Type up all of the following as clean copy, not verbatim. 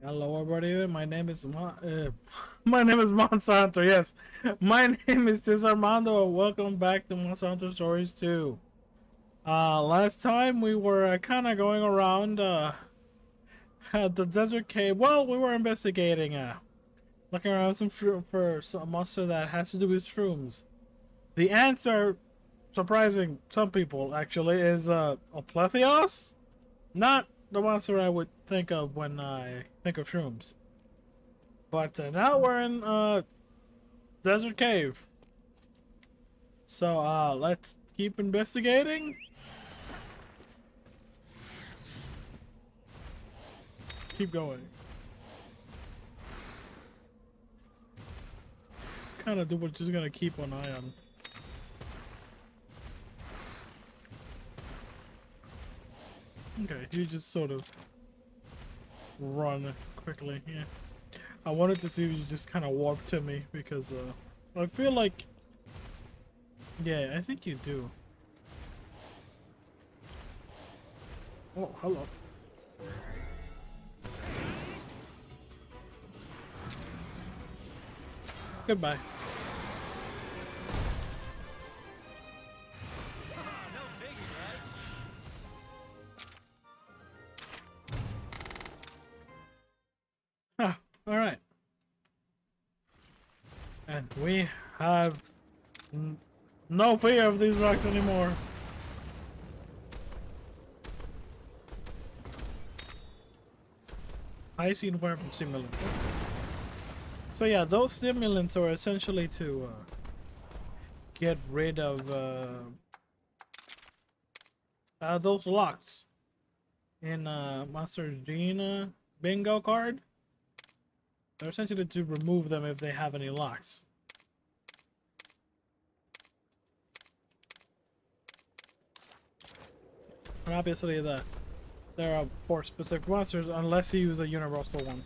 Hello, everybody. My name is Monsanto. Yes, my name is Armando. Welcome back to Monsanto Stories 2. Last time we were kind of going around at the desert cave. Well, we were investigating, looking around for some monster that has to do with shrooms. The answer, surprising some people actually, is a Pletheos. Not the monster I would think of when I think of shrooms. But now we're in desert cave. So let's keep investigating. Keep going. Kind of do we're just gonna keep an eye on. Okay, you just sort of run quickly. Yeah, I wanted to see if you just kind of warp to me because I feel like, yeah, I think you do. Oh, hello. Goodbye. Ah, all right. And we have no fear of these rocks anymore. I see fire from stimulants. So yeah, those stimulants are essentially to get rid of those locks in Monster Gene bingo card. They're essentially to remove them if they have any locks. And obviously there are 4 specific monsters unless you use a universal one.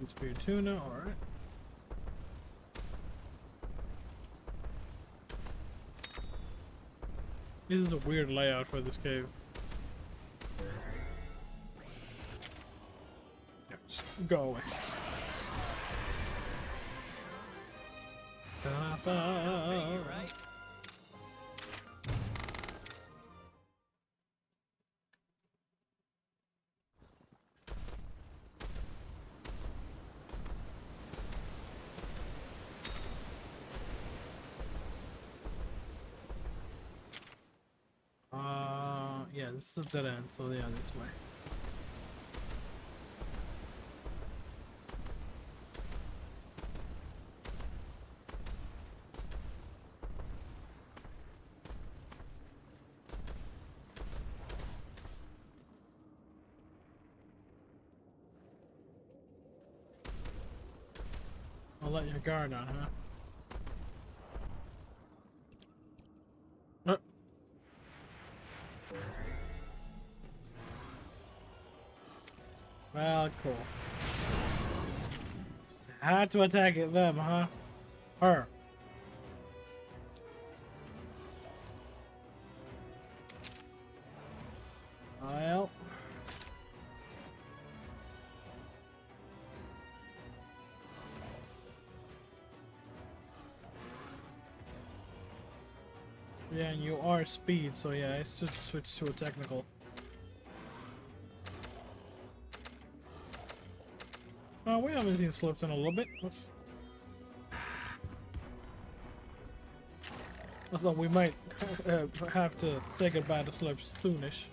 Spear tuna, alright. This is a weird layout for this cave. Yeah, just go away. Right. Yeah, this is a dead end, so yeah, this way. I'll let your guard on, huh? Well, cool. Had to attack at them, huh? Her. Well. Yeah, and you are speed, so yeah, I should switch to a technical. We haven't seen slips in a little bit. Let's... I thought we might have to say goodbye to slips soonish.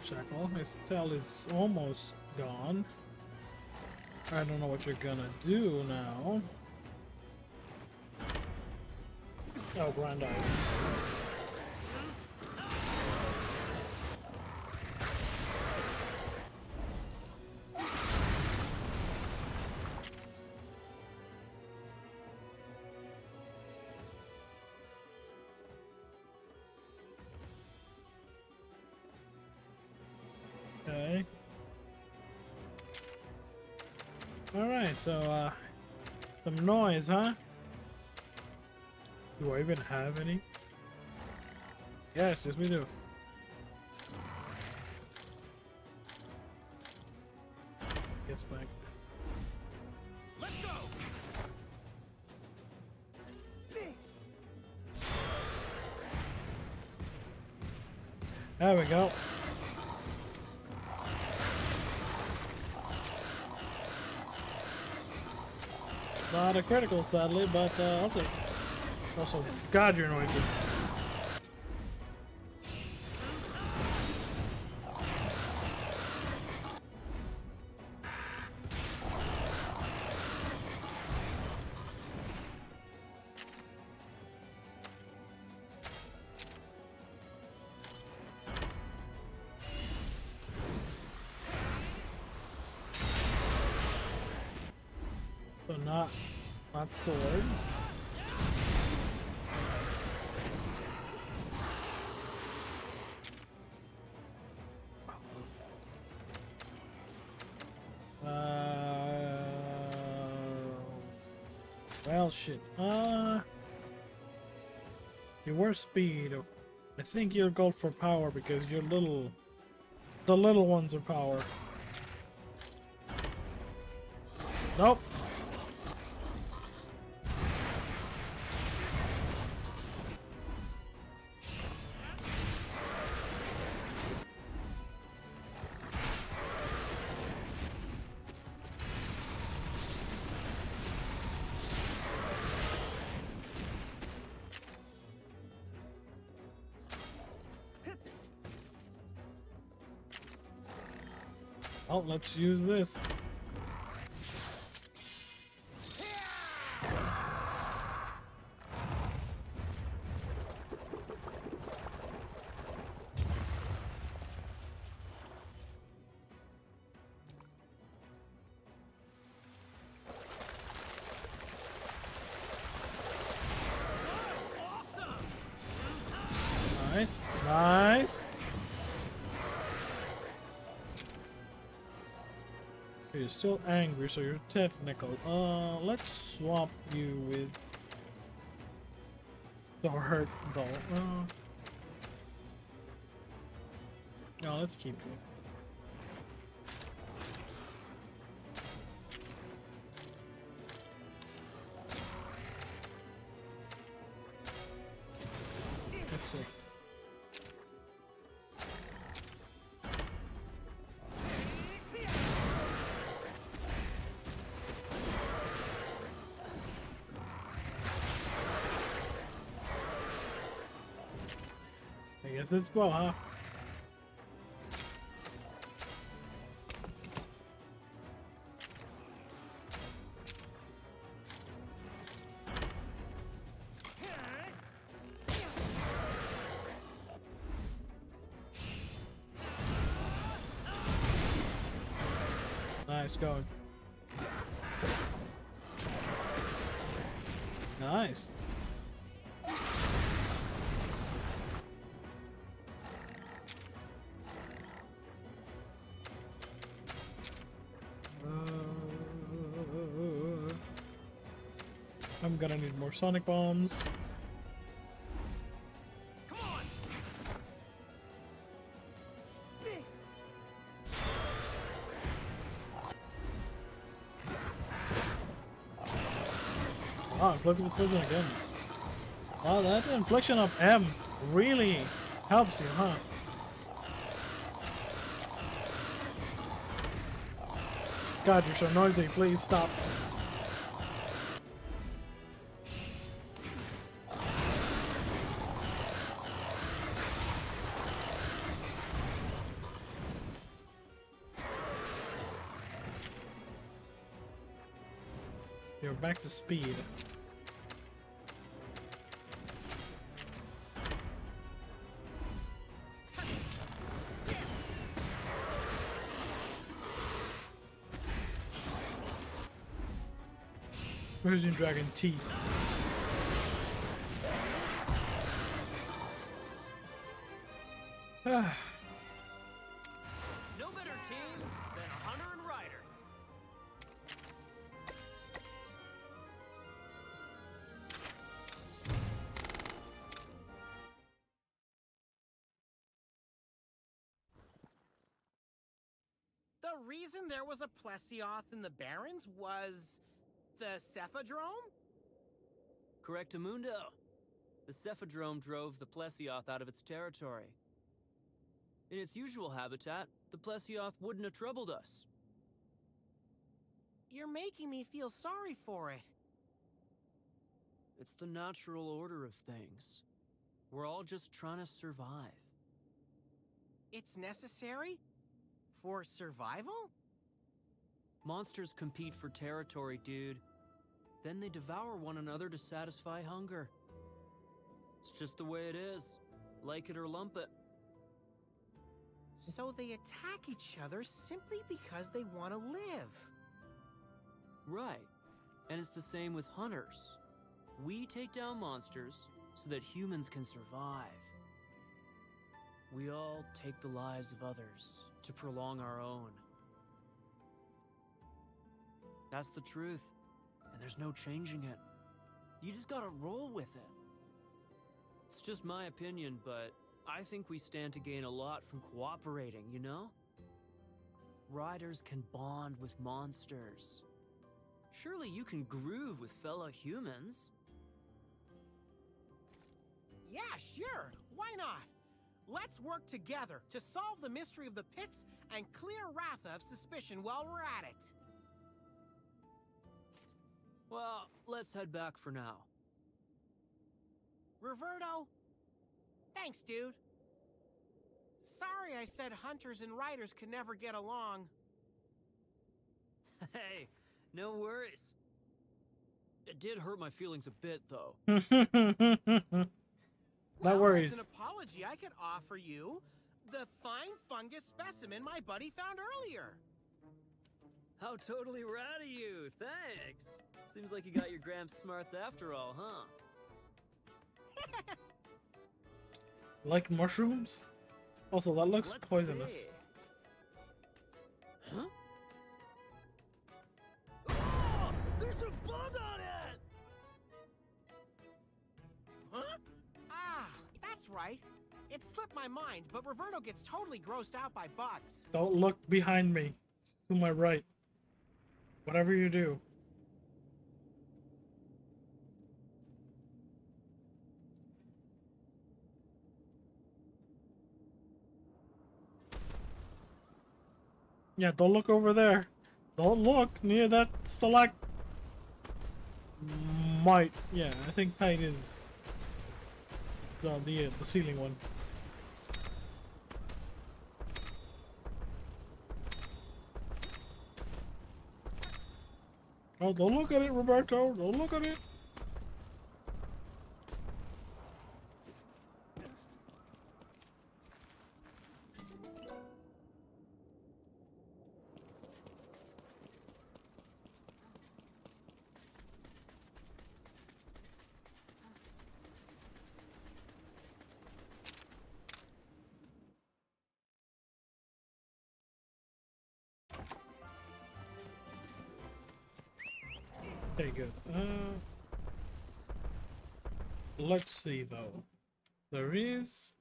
Shackle. His tail is almost gone. I don't know what you're gonna do now. Oh, grind item. Okay. Alright, so, some noise, huh? Do I even have any? Yes, we do. Gets back. Let's go. There we go. Not a critical, sadly, but I'll take it. Also, God, you're noisy. So not sword. Well, shit. You were speed. I think you'll go for power because you're little. The little ones are power. Nope. Oh, let's use this. Nice, nice. You're still angry, so you're technical. Let's swap you with the hurt though. No, let's keep you. Let's see. I guess it's well, huh? Nice going. Nice. I'm gonna need more sonic bombs. Come on. Ah, infliction again. Oh, that infliction of M really helps you, huh? God, you're so noisy. Please stop. You're back to speed. Persian Dragon teeth. No better team than a hunter and rider. The reason there was a Plesioth in the Barrens was the Cephadrome? Correctamundo. The Cephadrome drove the Plesioth out of its territory. In its usual habitat, the Plesioth wouldn't have troubled us. You're making me feel sorry for it. It's the natural order of things. We're all just trying to survive. It's necessary? For survival? Monsters compete for territory, dude. Then they devour one another to satisfy hunger. It's just the way it is. Like it or lump it. So they attack each other simply because they want to live. Right. And it's the same with hunters. We take down monsters so that humans can survive. We all take the lives of others to prolong our own. That's the truth, and there's no changing it. You just gotta roll with it. It's just my opinion, but I think we stand to gain a lot from cooperating, you know? Riders can bond with monsters. Surely you can groove with fellow humans. Yeah, sure. Why not? Let's work together to solve the mystery of the pits and clear Ratha of suspicion while we're at it. Well, let's head back for now. Roverto? Thanks, dude. Sorry I said hunters and riders can never get along. Hey, no worries. It did hurt my feelings a bit, though. No Well, worries. as an apology, I could offer you the fine fungus specimen my buddy found earlier. How totally rad of you, thanks. Seems like you got your Gramps smarts after all, huh? Like mushrooms? Also, that looks Let's poisonous. see. Huh? Oh, there's a bug on it! Huh? Ah, that's right. It slipped my mind, but Roverto gets totally grossed out by bugs. Don't look behind me. To my right. Whatever you do. Yeah, don't look over there. Don't look near that stalactite. Yeah, I think height is the ceiling one. Oh, don't look at it, Roberto. Don't look at it. Okay, good. Let's see though. There is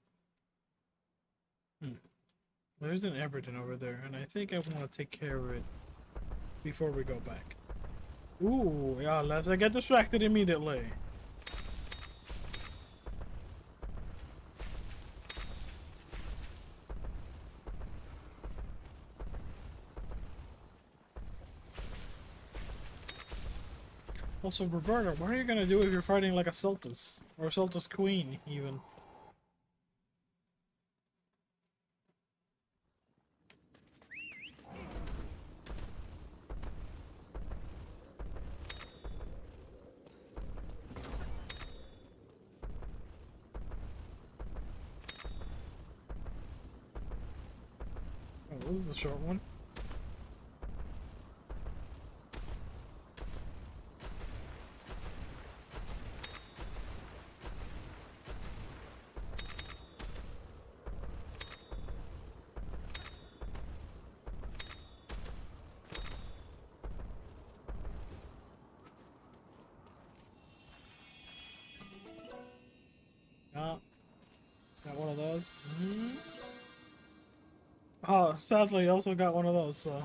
there's an Everton over there, and I think I want to take care of it before we go back. Ooh, yeah, let's get distracted immediately. Also, Roberta, what are you gonna do if you're fighting like a Sultus? Or a Sultus Queen, even? This is a short one. Got one of those. Oh, sadly, also got one of those, so.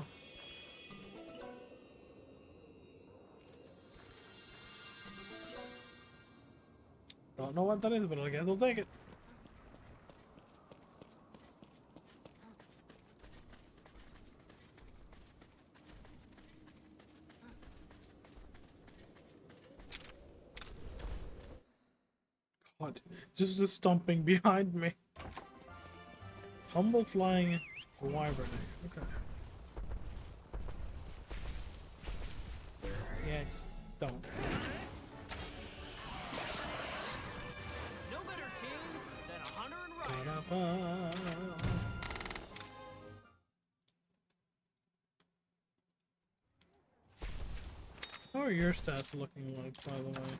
Don't know what that is, but I guess I'll take it. God, just stomping behind me. Humble flying wyvern. Okay. Yeah, just don't. No better team than a hunter and rider. How are your stats looking like, by the way?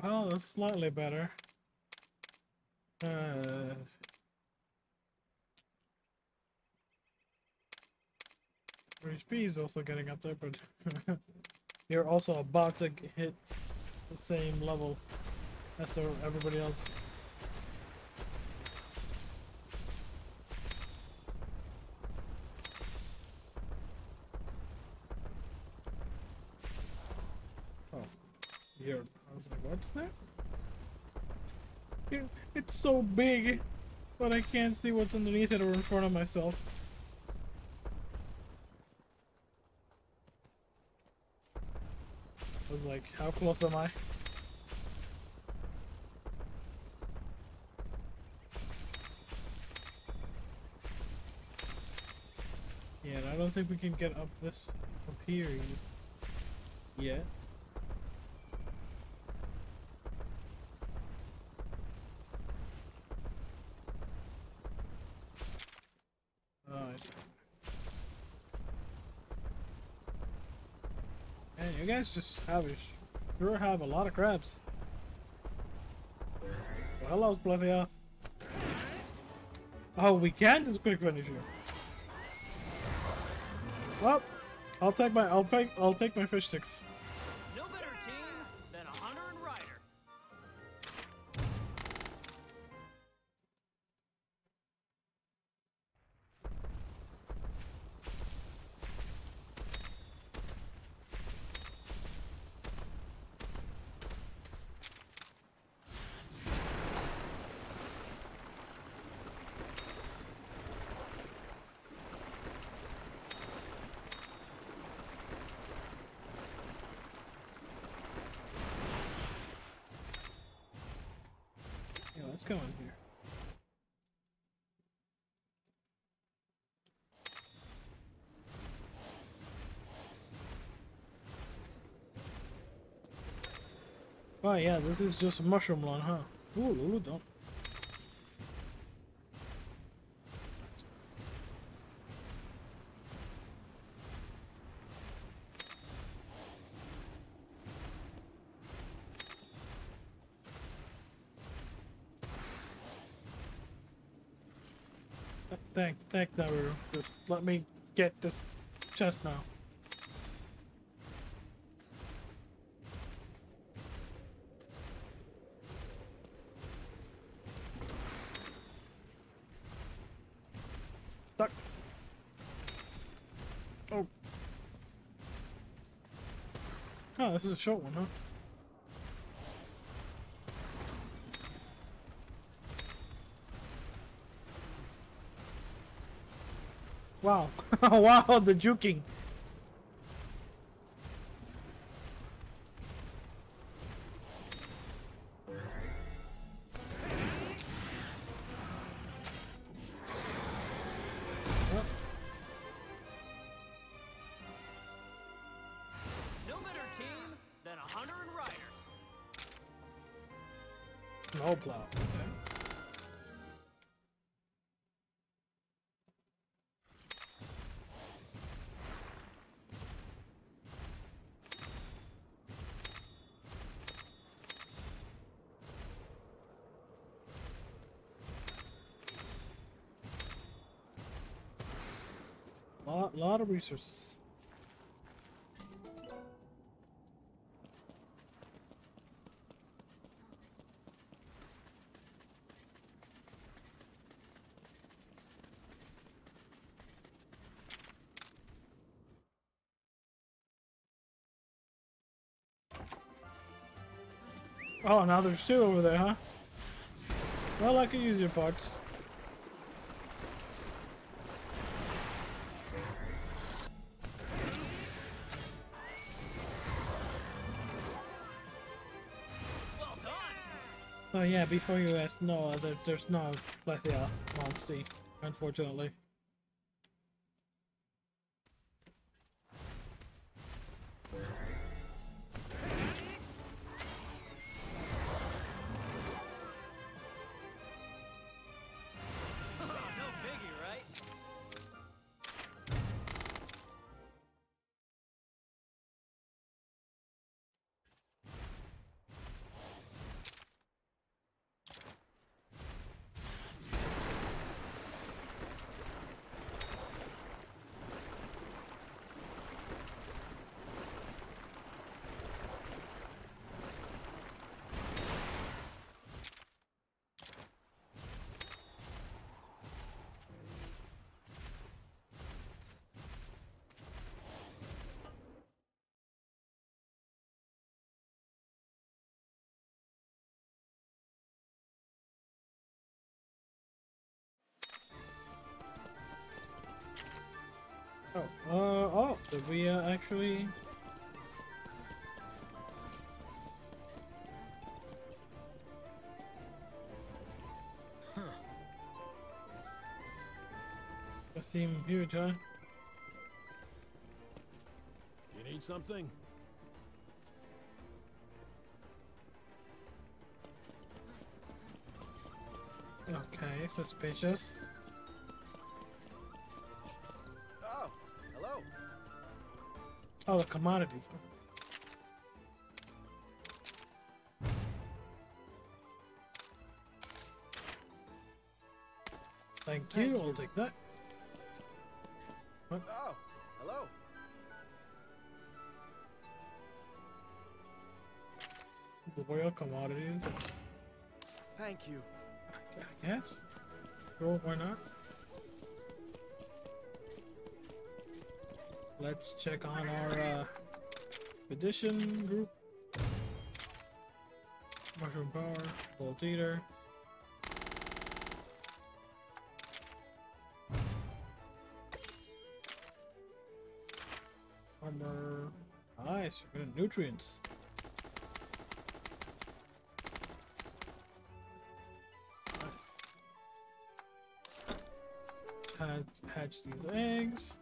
Well, it's slightly better. HP is also getting up there, but you're also about to hit the same level as everybody else. Oh, here. I was like, what's that? It's so big, but I can't see what's underneath it or in front of myself. I was like, how close am I? Yeah, I don't think we can get up here yet. Alright. Man, you guys just sure have a lot of crabs. Well, hello, bloody off. Oh, we can just quick finish here. Well, I'll take my fish sticks. No better team than a hunter and rider. Yeah, let's go in here. Oh yeah, this is just mushroom lawn, huh? Ooh, don't. Thank Naru. Just let me get this chest now. Stuck. Oh. Oh, this is a short one, huh? Wow. Wow, the juking. No better team than a hunter and rider. No plow. Okay. Lot of resources. Oh, now there's two over there, huh? Well, I could use your parts. Well done. Oh yeah, before you asked, no, there's no Lethia monster, unfortunately. No biggie, right? Oh, did we actually? That seemed huge, huh? You need something? Okay, suspicious. Oh, hello. Oh, the commodities. Thank you, I'll take that. What? Oh, hello. The royal commodities. Thank you. I guess. Sure, why not? Let's check on our expedition group. Mushroom power, bolt eater. Armor. Nice, we're good at nutrients. Hatch these eggs.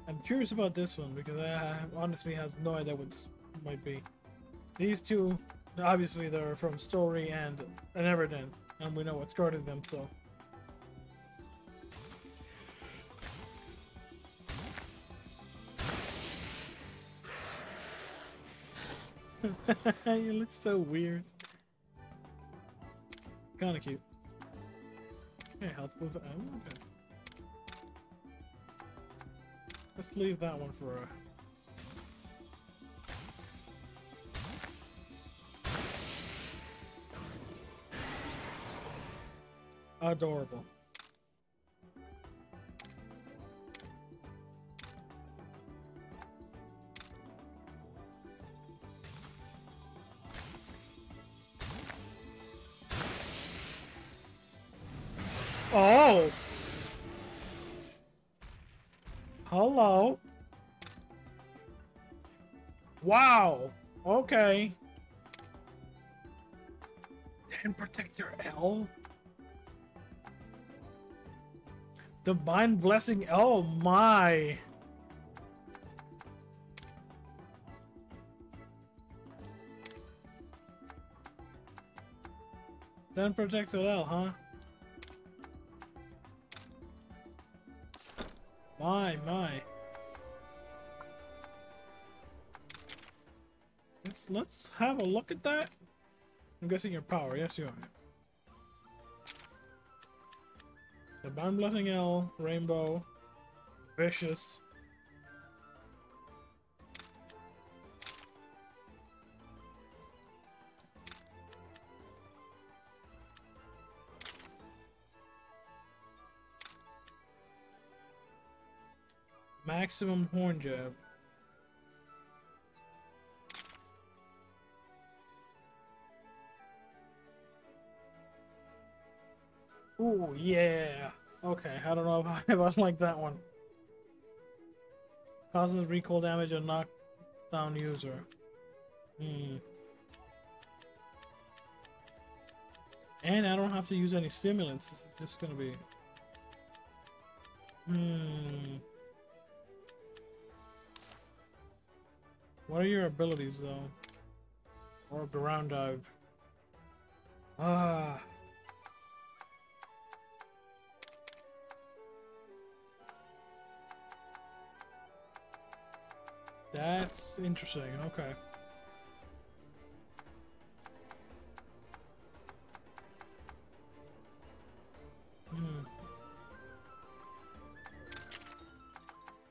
I'm curious about this one because I honestly have no idea what this might be. These two, obviously, they're from Story and Everden, and we know what's guarding them, so. You look so weird. Kinda cute. Okay, health boost. Oh, okay. Let's leave that one for adorable. Oh! Hello. Wow. Okay. And Protector L. Divine Blessing. Oh my. Then Protector L, huh? My. Let's have a look at that. I'm guessing your power. Yes, you are. The Band Blessing L, Rainbow. vicious. Maximum horn jab. Ooh, yeah. Okay, I don't know if I like that one. Causes recoil damage and knockdown user. And I don't have to use any stimulants. This is just gonna be. What are your abilities though? Or ground dive? Ah. That's interesting. Okay.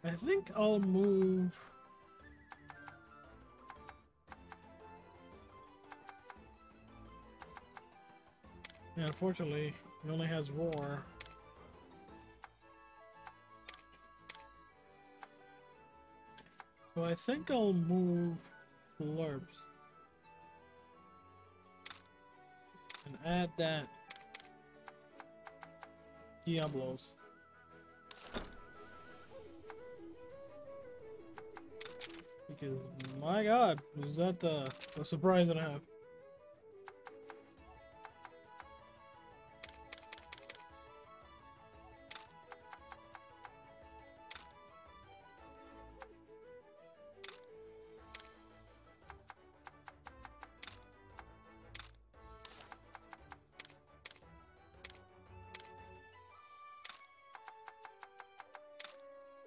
I think I'll move. Yeah, unfortunately, he only has roar. So I think I'll move blurbs and add that Diablos. Because my god, was that a surprise and a half.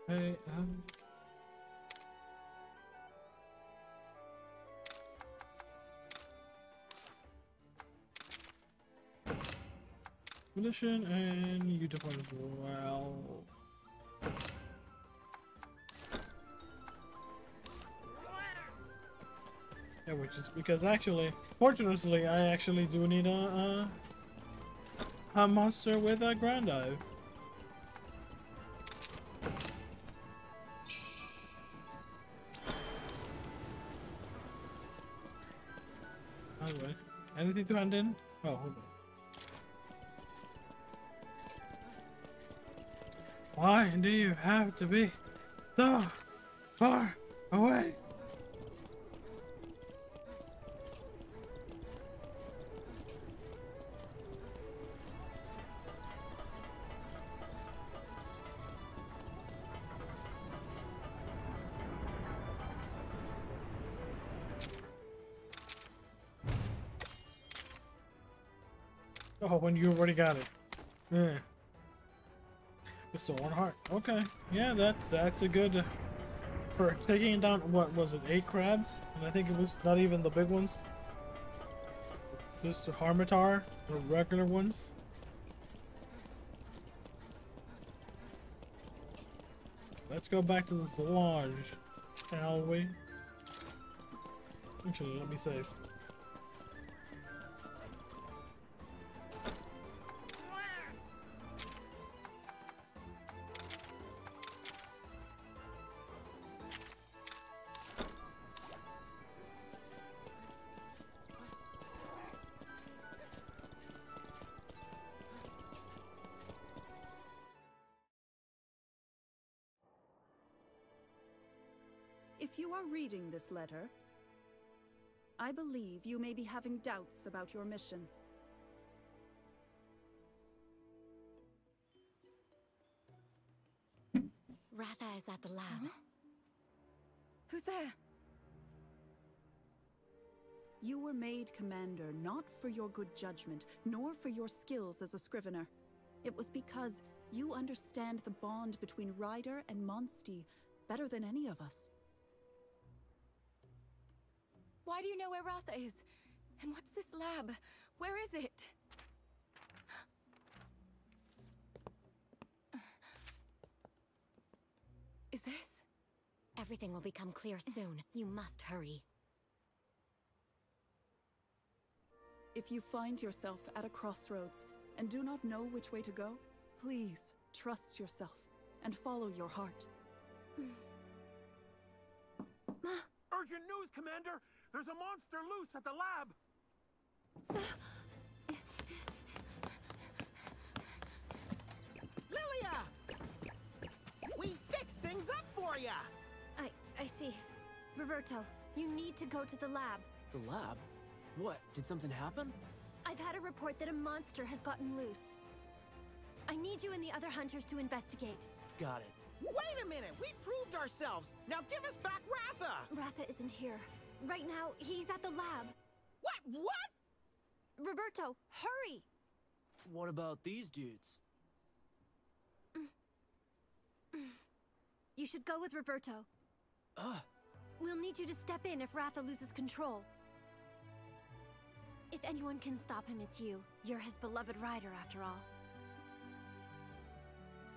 Hey, condition and you deploy as well. Yeah, which is because actually, fortunately, I actually do need a monster with a ground dive. Anyway, anything to hand in? Oh, hold on. Why do you have to be so far away? Oh, when you already got it. Yeah. Just a one heart. Okay. Yeah, that's a good for taking down what was it, 8 crabs? And I think it was not even the big ones. Just the Harmatar, the regular ones. Let's go back to this lodge, shall we? Actually, let me save. If you are reading this letter, I believe you may be having doubts about your mission. Ratha is at the lab. Huh? Who's there? You were made commander not for your good judgment, nor for your skills as a scrivener. It was because you understand the bond between Ryder and Monstie better than any of us. Why do you know where Ratha is? And what's this lab? Where is it? Everything will become clear soon. You must hurry. If you find yourself at a crossroads and do not know which way to go, please trust yourself and follow your heart. Urgent news, Commander! There's a monster loose at the lab! Lilia! We fixed things up for ya! I see. Roverto, you need to go to the lab. The lab? What? Did something happen? I've had a report that a monster has gotten loose. I need you and the other hunters to investigate. Got it. Wait a minute! We proved ourselves! Now give us back Ratha! Ratha isn't here. Right now, he's at the lab. What? Roverto, hurry! What about these dudes? You should go with Roverto. We'll need you to step in if Ratha loses control. If anyone can stop him, it's you. You're his beloved rider, after all.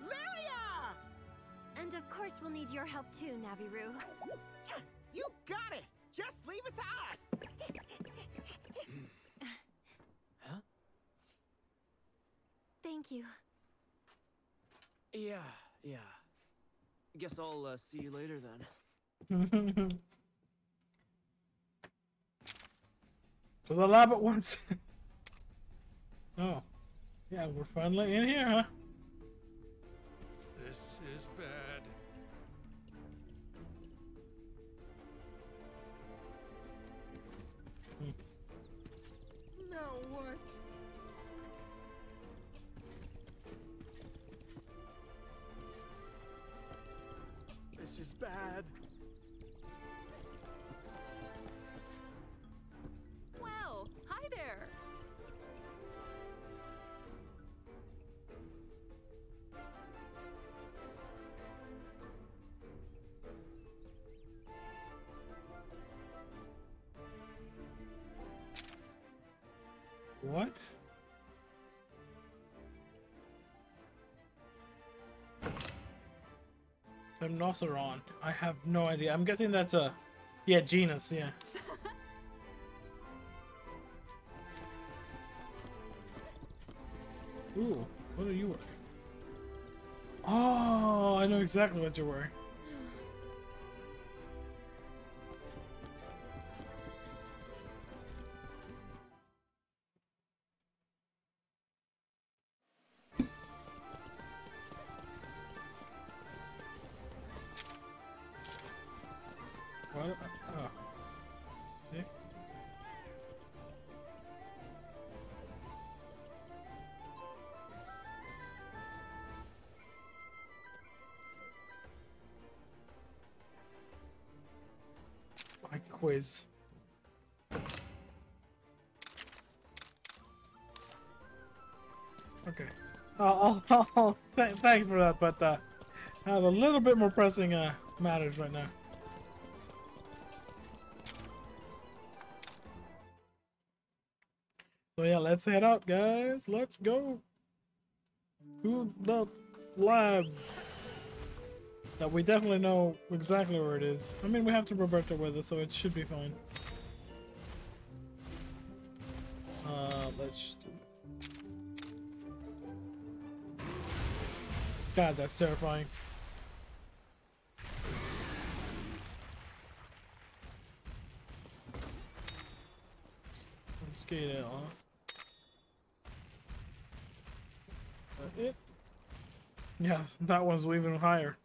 Lilia! And of course, we'll need your help too, Naviru. You got it! Just leave it to us! Huh? Thank you. Yeah. Guess I'll see you later then. To the lab at once. Oh. Yeah, we're finally in here, huh? This is bad. Now what? This is bad. Well, hi there. What? Rhinoceron. I have no idea. I'm guessing that's a... Yeah, genus, yeah. Ooh, what are you wearing? Oh, I know exactly what you're wearing. What? Oh. See? My quiz. Okay. Thanks for that, but I have a little bit more pressing matters right now. So yeah, let's head out, guys. Let's go to the lab. That we definitely know exactly where it is. I mean, we have to Roberta with us, so it should be fine. Let's do this. God, that's terrifying. Let's get it on. That it? Yeah, that one's even higher.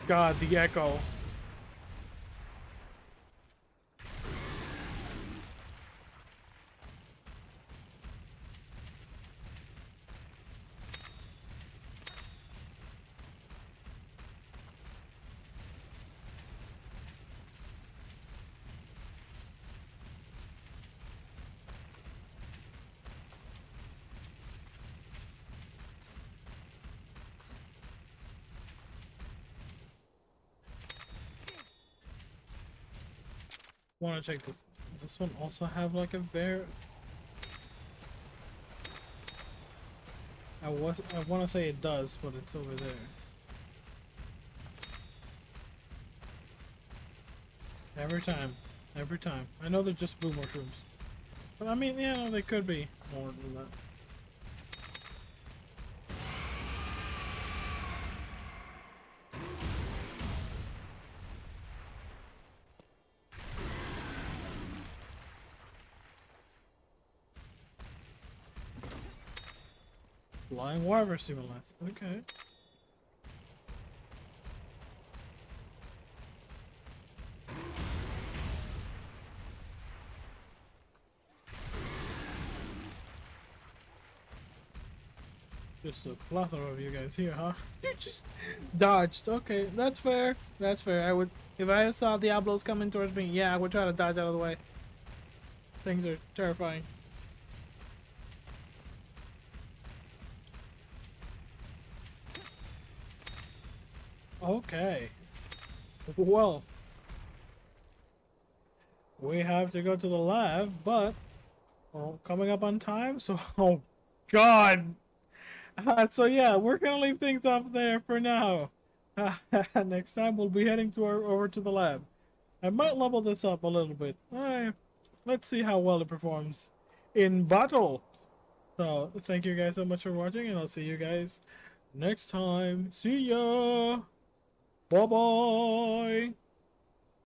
God, the echo. Want to check this? Does this one also have like a I want to say it does, but it's over there. Every time. Every time. I know they're just blue mushrooms. But I mean, yeah, they could be more than that. Flying water simulants. Okay. Just a plethora of you guys here, huh? You just dodged. Okay, that's fair. That's fair. I would, if I saw Diablos coming towards me, yeah, I would try to dodge out of the way. Things are terrifying. Okay. Well, we have to go to the lab, but coming up on time, so oh god. So yeah, we're gonna leave things up there for now. Next time we'll be heading over to the lab. I might level this up a little bit. Let's see how well it performs in battle. So thank you guys so much for watching, and I'll see you guys next time. See ya. Bye bye.